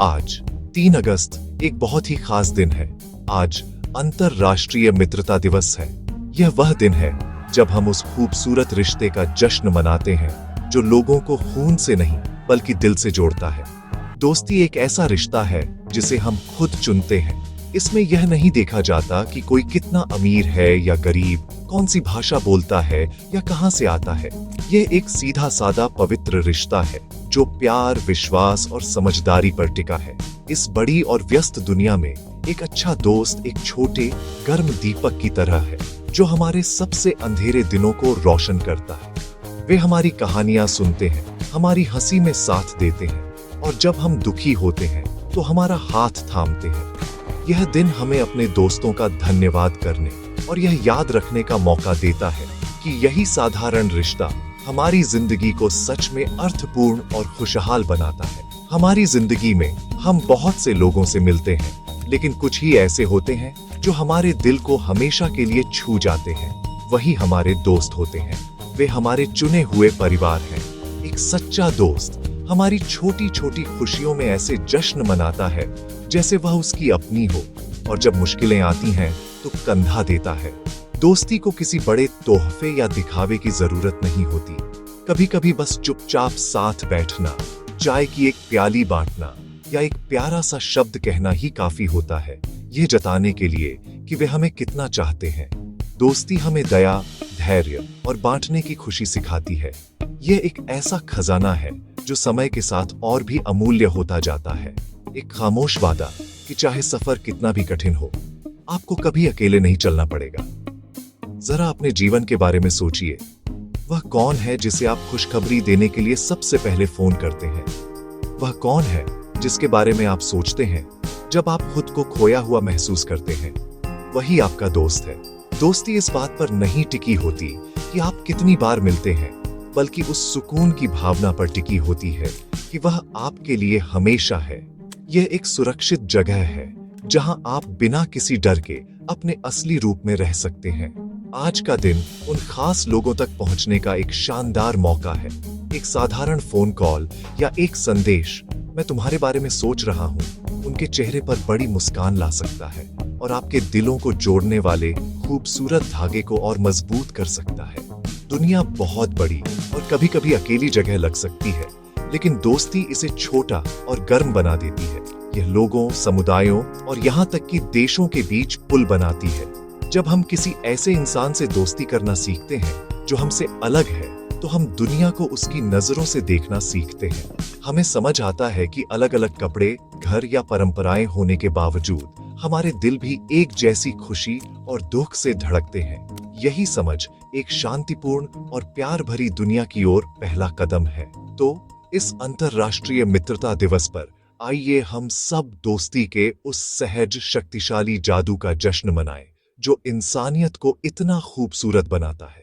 आज 3 अगस्त एक बहुत ही खास दिन है। आज अंतर्राष्ट्रीय मित्रता दिवस है। यह वह दिन है जब हम उस खूबसूरत रिश्ते का जश्न मनाते हैं जो लोगों को खून से नहीं बल्कि दिल से जोड़ता है। दोस्ती एक ऐसा रिश्ता है जिसे हम खुद चुनते हैं। इसमें यह नहीं देखा जाता कि कोई कितना अमीर है या गरीब, कौन सी भाषा बोलता है या कहां से आता है। यह एक सीधा सादा पवित्र रिश्ता है जो प्यार, विश्वास और समझदारी पर टिका है। इस बड़ी और व्यस्त दुनिया में एक अच्छा दोस्त एक छोटे गर्म दीपक की तरह है जो हमारे सबसे अंधेरे दिनों को रोशन करता है। वे हमारी कहानियां सुनते हैं, हमारी हंसी में साथ देते हैं और जब हम दुखी होते हैं तो हमारा हाथ थामते हैं। यह दिन हमें अपने दोस्तों का धन्यवाद करने और यह याद रखने का मौका देता है कि यही साधारण रिश्ता हमारी जिंदगी को सच में अर्थपूर्ण और खुशहाल बनाता है। हमारी जिंदगी में हम बहुत से लोगों से मिलते हैं, लेकिन कुछ ही ऐसे होते हैं जो हमारे दिल को हमेशा के लिए छू जाते हैं। वही हमारे दोस्त होते हैं। वे हमारे चुने हुए परिवार हैं। एक सच्चा दोस्त हमारी छोटी छोटी खुशियों में ऐसे जश्न मनाता है जैसे वह उसकी अपनी हो, और जब मुश्किलें आती हैं तो कंधा देता है। दोस्ती को किसी बड़े तोहफे या दिखावे की जरूरत नहीं होती। कभी कभी बस चुपचाप साथ बैठना, चाय की एक प्याली बांटना या एक प्यारा सा शब्द कहना ही काफी होता है, ये जताने के लिए कि वे हमें कितना चाहते हैं। दोस्ती हमें दया, धैर्य और बांटने की खुशी सिखाती है। यह एक ऐसा खजाना है जो समय के साथ और भी अमूल्य होता जाता है। एक खामोश वादा कि चाहे सफर कितना भी कठिन हो, आपको कभी अकेले नहीं चलना पड़ेगा। जरा अपने जीवन के बारे में सोचिए। वह कौन है जिसे आप खुशखबरी देने के लिए सबसे पहले फोन करते हैं? वह कौन है जिसके बारे में आप सोचते हैं जब आप खुद को खोया हुआ महसूस करते हैं? वही आपका दोस्त है। दोस्ती इस बात पर नहीं टिकी होती कि आप कितनी बार मिलते हैं, बल्कि उस सुकून की भावना पर टिकी होती है कि वह आपके लिए हमेशा है। यह एक सुरक्षित जगह है जहां आप बिना किसी डर के अपने असली रूप में रह सकते हैं। आज का दिन उन खास लोगों तक पहुंचने का एक शानदार मौका है। एक साधारण फोन कॉल या एक संदेश, मैं तुम्हारे बारे में सोच रहा हूं, उनके चेहरे पर बड़ी मुस्कान ला सकता है और आपके दिलों को जोड़ने वाले खूबसूरत धागे को और मजबूत कर सकता है। दुनिया बहुत बड़ी और कभी कभी अकेली जगह लग सकती है, लेकिन दोस्ती इसे छोटा और गर्म बना देती है। यह लोगों, समुदायों और यहाँ तक कि देशों के बीच पुल बनाती है। जब हम किसी ऐसे इंसान से दोस्ती करना सीखते हैं जो हमसे अलग है, तो हम दुनिया को उसकी नजरों से देखना सीखते हैं। हमें समझ आता है कि अलग अलग कपड़े, घर या परंपराएं होने के बावजूद हमारे दिल भी एक जैसी खुशी और दुख से धड़कते हैं। यही समझ एक शांतिपूर्ण और प्यार भरी दुनिया की ओर पहला कदम है। तो इस अंतर्राष्ट्रीय मित्रता दिवस पर आइए हम सब दोस्ती के उस सहज, शक्तिशाली जादू का जश्न मनाएं जो इंसानियत को इतना खूबसूरत बनाता है।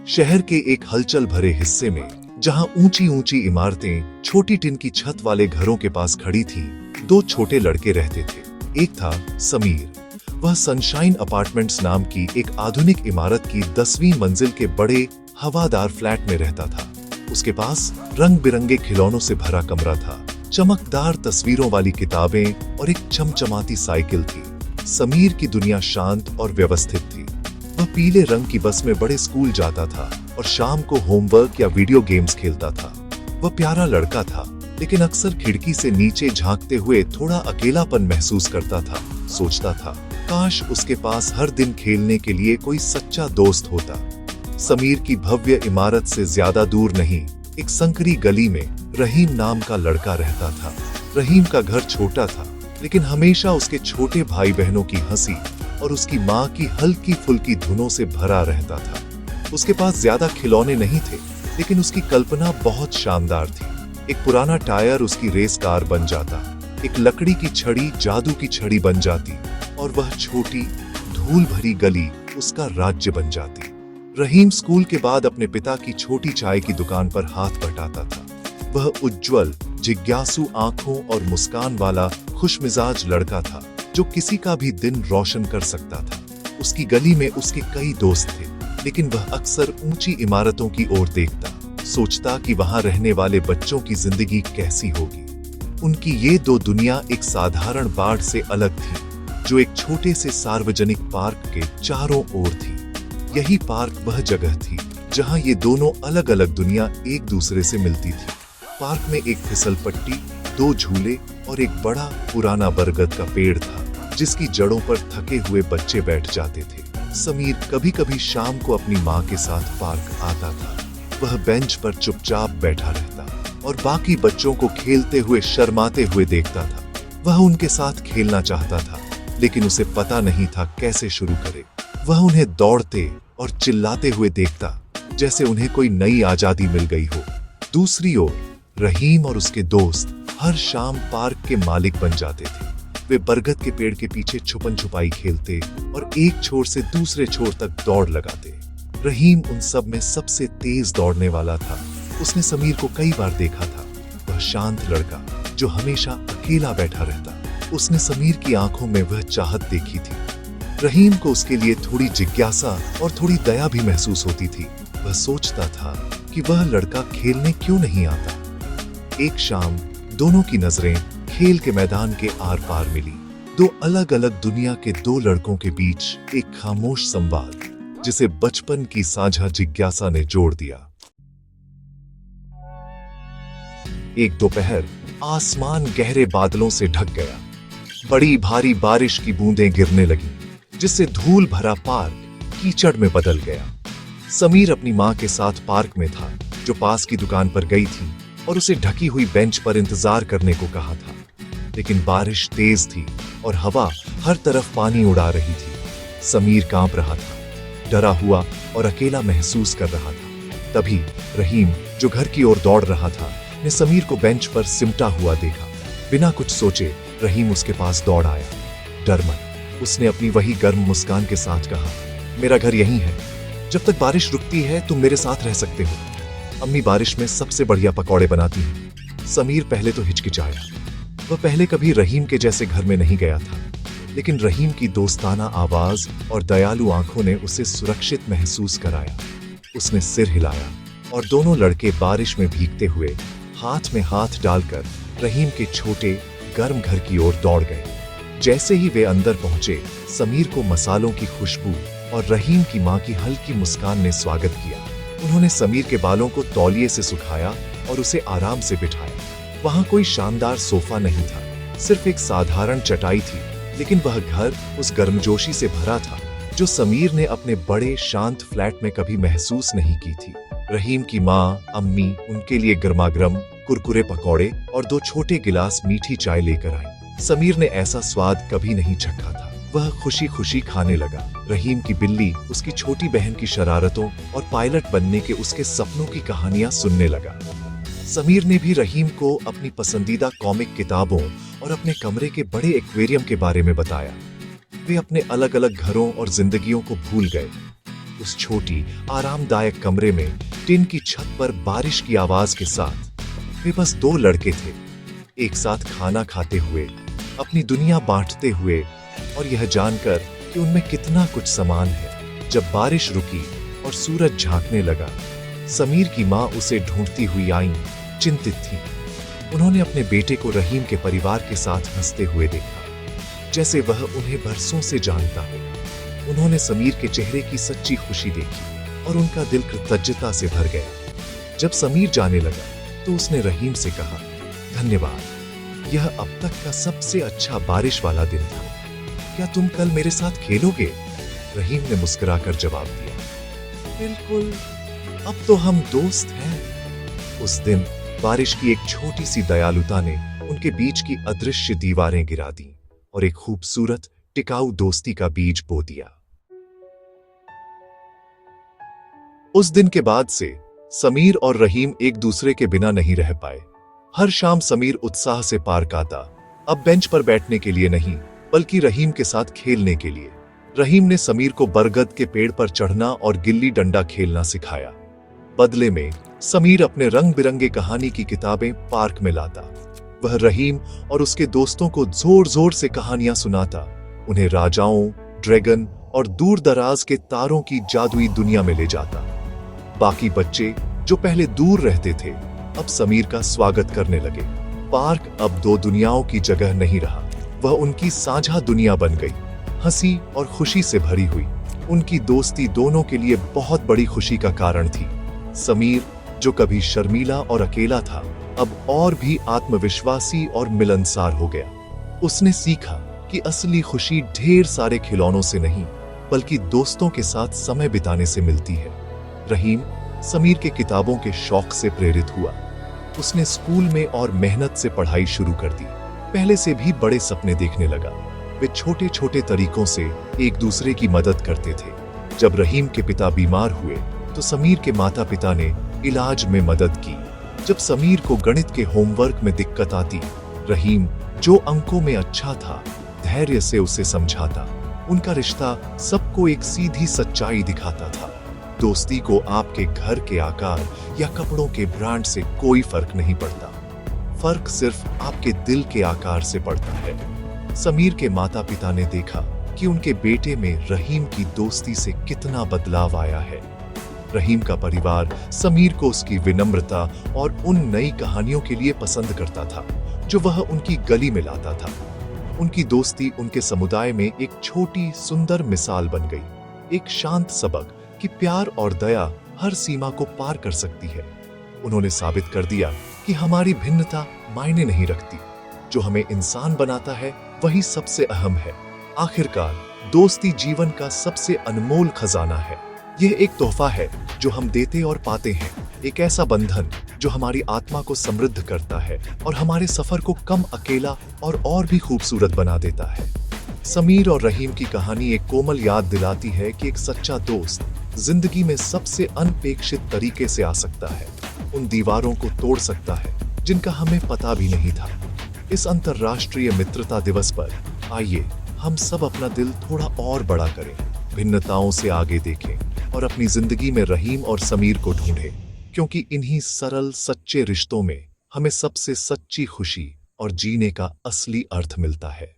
शहर के एक हलचल भरे हिस्से में, जहां ऊंची ऊंची इमारतें छोटी टिन की छत वाले घरों के पास खड़ी थी, 2 छोटे लड़के रहते थे। एक था समीर। वह सनशाइन अपार्टमेंट्स नाम की एक आधुनिक इमारत की 10वीं मंजिल के बड़े हवादार फ्लैट में रहता था। उसके पास रंग बिरंगे खिलौनों से भरा कमरा था, चमकदार तस्वीरों वाली किताबें और एक चमचमाती साइकिल थी। समीर की दुनिया शांत और व्यवस्थित थी। वह पीले रंग की बस में बड़े स्कूल जाता था और शाम को होमवर्क या वीडियो गेम्स खेलता था। वह प्यारा लड़का था, लेकिन अक्सर खिड़की से नीचे झांकते हुए थोड़ा अकेलापन महसूस करता था। सोचता था, काश उसके पास हर दिन खेलने के लिए कोई सच्चा दोस्त होता। समीर की भव्य इमारत से ज्यादा दूर नहीं, एक संकरी गली में रहीम नाम का लड़का रहता था। रहीम का घर छोटा था, लेकिन हमेशा उसके छोटे भाई बहनों की हंसी और उसकी माँ की हल्की फुल्की धुनों से भरा रहता था। उसके पास ज्यादा खिलौने नहीं थे, लेकिन उसकी कल्पना बहुत शानदार थी। एक पुराना टायर उसकी रेस कार बन जाता, एक लकड़ी की छड़ी जादू की छड़ी बन जाती और वह छोटी धूल भरी गली उसका राज्य बन जाती। रहीम स्कूल के बाद अपने पिता की छोटी चाय की दुकान पर हाथ बटाता था। वह उज्जवल, जिज्ञासु आंखों और मुस्कान वाला खुशमिजाज लड़का था जो किसी का भी दिन रोशन कर सकता था। उसकी गली में उसके कई दोस्त थे, लेकिन वह अक्सर ऊंची इमारतों की ओर देखता, सोचता कि वहां रहने वाले बच्चों की जिंदगी कैसी होगी। उनकी ये दो दुनिया एक साधारण बाड़ से अलग थी, जो एक छोटे से सार्वजनिक पार्क के चारों ओर थी। यही पार्क वह जगह थी जहां ये दोनों अलग अलग दुनिया एक दूसरे से मिलती थी। पार्क में एक फिसल पट्टी, 2 झूले और एक बड़ा पुराना बरगद का पेड़ था, जिसकी जड़ों पर थके हुए बच्चे बैठ जाते थे। समीर कभी कभी शाम को अपनी माँ के साथ पार्क आता था। वह बेंच पर चुपचाप बैठा रहता और बाकी बच्चों को खेलते हुए शर्माते हुए देखता था। वह उनके साथ खेलना चाहता था, लेकिन उसे पता नहीं था कैसे शुरू करे। वह उन्हें दौड़ते और चिल्लाते हुए देखता, जैसे उन्हें कोई नई आजादी मिल गई हो। दूसरी ओर रहीम और उसके दोस्त हर शाम पार्क के मालिक बन जाते थे। वे बरगद के पेड़ के पीछे छुपन छुपाई खेलते और एक छोर से दूसरे छोर तक दौड़ लगाते। रहीम उन सब में सबसे तेज दौड़ने वाला था। उसने समीर को कई बार देखा था। वह शांत लड़का जो हमेशा अकेला बैठा रहता। उसने समीर की आंखों में वह चाहत देखी थी। रहीम को उसके लिए थोड़ी जिज्ञासा और थोड़ी दया भी महसूस होती थी। वह सोचता था कि वह लड़का खेलने क्यों नहीं आता। एक शाम दोनों की नजरें खेल के मैदान के आर पार मिली। 2 अलग अलग दुनिया के 2 लड़कों के बीच एक खामोश संवाद, जिसे बचपन की साझा जिज्ञासा ने जोड़ दिया। एक दोपहर आसमान गहरे बादलों से ढक गया। बड़ी भारी बारिश की बूंदें गिरने लगी, जिससे धूल भरा पार्क कीचड़ में बदल गया। समीर अपनी माँ के साथ पार्क में था, जो पास की दुकान पर गई थी और उसे ढकी हुई बेंच पर इंतजार करने को कहा था। लेकिन बारिश तेज थी और हवा हर तरफ पानी उड़ा रही थी। समीर कांप रहा था, डरा हुआ और अकेला महसूस कर रहा था। तभी रहीम, जो घर की ओर दौड़ रहा था, ने समीर को बेंच पर सिमटा हुआ देखा। बिना कुछ सोचे रहीम उसके पास दौड़ आया। डर मत, उसने अपनी वही गर्म मुस्कान के साथ कहा, मेरा घर यहीं है। जब तक बारिश रुकती है तुम मेरे साथ रह सकते हो। अम्मी बारिश में सबसे बढ़िया पकौड़े बनाती हैं। समीर पहले तो हिचकिचाया। वह पहले कभी रहीम के जैसे घर में नहीं गया था, लेकिन रहीम की दोस्ताना आवाज और दयालु आंखों ने उसे सुरक्षित महसूस कराया। उसने सिर हिलाया और दोनों लड़के बारिश में भीगते हुए हाथ में हाथ डालकर रहीम के छोटे गर्म घर की ओर दौड़ गए। जैसे ही वे अंदर पहुंचे, समीर को मसालों की खुशबू और रहीम की मां की हल्की मुस्कान ने स्वागत किया। उन्होंने समीर के बालों को तौलिए से सुखाया और उसे आराम से बिठाया। वहां कोई शानदार सोफा नहीं था, सिर्फ एक साधारण चटाई थी, लेकिन वह घर उस गर्मजोशी से भरा था जो समीर ने अपने बड़े शांत फ्लैट में कभी महसूस नहीं की थी। रहीम की माँ अम्मी उनके लिए गर्मागर्म कुरकुरे पकौड़े और 2 छोटे गिलास मीठी चाय लेकर आई। समीर ने ऐसा स्वाद कभी नहीं चखा था। वह खुशी खुशी खाने लगा। रहीम की बिल्ली उसकी छोटी बहन की शरारतों और पायलट बनने के उसके सपनों की कहानियां सुनने लगा। समीर ने भी रहीम को अपनी पसंदीदा कॉमिक किताबों और अपने कमरे के बड़े एक्वेरियम के बारे में बताया। वे अपने अलग अलग घरों और जिंदगियों को भूल गए। उस छोटी आरामदायक कमरे में टिन की छत पर बारिश की आवाज के साथ वे बस 2 लड़के थे, एक साथ खाना खाते हुए, अपनी दुनिया बांटते हुए और यह जानकर कि उनमें कितना कुछ समान है। जब बारिश रुकी और सूरज झांकने लगा, समीर की माँ उसे ढूंढती हुई आई, चिंतित थी। उन्होंने अपने बेटे को रहीम के परिवार के साथ हंसते हुए देखा, जैसे वह उन्हें बरसों से जानता हो। उन्होंने समीर के चेहरे की सच्ची खुशी देखी और उनका दिल कृतज्ञता से भर गया। जब समीर जाने लगा तो उसने रहीम से कहा, धन्यवाद, यह अब तक का सबसे अच्छा बारिश वाला दिन था। क्या तुम कल मेरे साथ खेलोगे? रहीम ने मुस्कुराकर जवाब दिया, बिल्कुल, अब तो हम दोस्त हैं। उस दिन बारिश की एक छोटी सी दयालुता ने उनके बीच की अदृश्य दीवारें गिरा दी और एक खूबसूरत टिकाऊ दोस्ती का बीज बो दिया। उस दिन के बाद से समीर और रहीम एक दूसरे के बिना नहीं रह पाए। हर शाम समीर उत्साह से पार्क आता, अब बेंच पर बैठने के लिए नहीं, बल्कि रहीम के साथ खेलने के लिए। रहीम ने समीर को बरगद के पेड़ पर चढ़ना और गिल्ली डंडा खेलना सिखाया। बदले में समीर अपने रंग बिरंगे कहानी की किताबें पार्क में लाता। वह रहीम और उसके दोस्तों को जोर जोर से कहानियां सुनाता, उन्हें राजाओं, ड्रैगन और दूर दराज के तारों की जादुई दुनिया में ले जाता। बाकी बच्चे जो पहले दूर रहते थे अब समीर का स्वागत करने लगे। पार्क अब दो दुनियाओं की जगह नहीं रहा, वह उनकी साझा दुनिया बन गई, हंसी और खुशी से भरी हुई। उनकी दोस्ती दोनों के लिए बहुत बड़ी खुशी का कारण थी। समीर, जो कभी शर्मीला और अकेला था, अब और भी आत्मविश्वासी और मिलनसार हो गया। उसने सीखा कि असली खुशी ढेर सारे खिलौनों से नहीं, बल्कि दोस्तों के साथ समय बिताने से मिलती है। रहीम समीर के किताबों के शौक से प्रेरित हुआ। उसने स्कूल में और मेहनत से पढ़ाई शुरू कर दी। पहले से भी बड़े सपने देखने लगा। वे छोटे छोटे तरीकों से एक दूसरे की मदद करते थे। जब रहीम के पिता बीमार हुए तो समीर के माता पिता ने इलाज में मदद की। जब समीर को गणित के होमवर्क में दिक्कत आती, रहीम, जो अंकों में अच्छा था, धैर्य से उसे समझाता। उनका रिश्ता सबको एक सीधी सच्चाई दिखाता था। दोस्ती को आपके घर के आकार या कपड़ों के ब्रांड से कोई फर्क नहीं पड़ता। फर्क सिर्फ आपके दिल के आकार से पड़ता है। समीर के माता पिता ने देखा कि उनके बेटे में रहीम की दोस्ती से कितना बदलाव आया है। रहीम का परिवार समीर को उसकी विनम्रता और उन नई कहानियों के लिए पसंद करता था जो वह उनकी गली में लाता था। उनकी दोस्ती उनके समुदाय में एक छोटी सुंदर मिसाल बन गई, एक शांत सबक कि प्यार और दया हर सीमा को पार कर सकती है। उन्होंने साबित कर दिया कि हमारी भिन्नता मायने नहीं रखती, जो हमें इंसान बनाता है वही सबसे अहम है। आखिरकार दोस्ती जीवन का सबसे अनमोल खजाना है। यह एक तोहफा है जो हम देते और पाते हैं, एक ऐसा बंधन जो हमारी आत्मा को समृद्ध करता है और हमारे सफर को कम अकेला और भी खूबसूरत बना देता है। समीर और रहीम की कहानी एक कोमल याद दिलाती है कि एक सच्चा दोस्त जिंदगी में सबसे अनपेक्षित तरीके से आ सकता है, उन दीवारों को तोड़ सकता है जिनका हमें पता भी नहीं था। इस अंतर्राष्ट्रीय मित्रता दिवस पर आइए हम सब अपना दिल थोड़ा और बड़ा करें, भिन्नताओं से आगे देखें और अपनी जिंदगी में रहीम और समीर को ढूंढें, क्योंकि इन्हीं सरल सच्चे रिश्तों में हमें सबसे सच्ची खुशी और जीने का असली अर्थ मिलता है।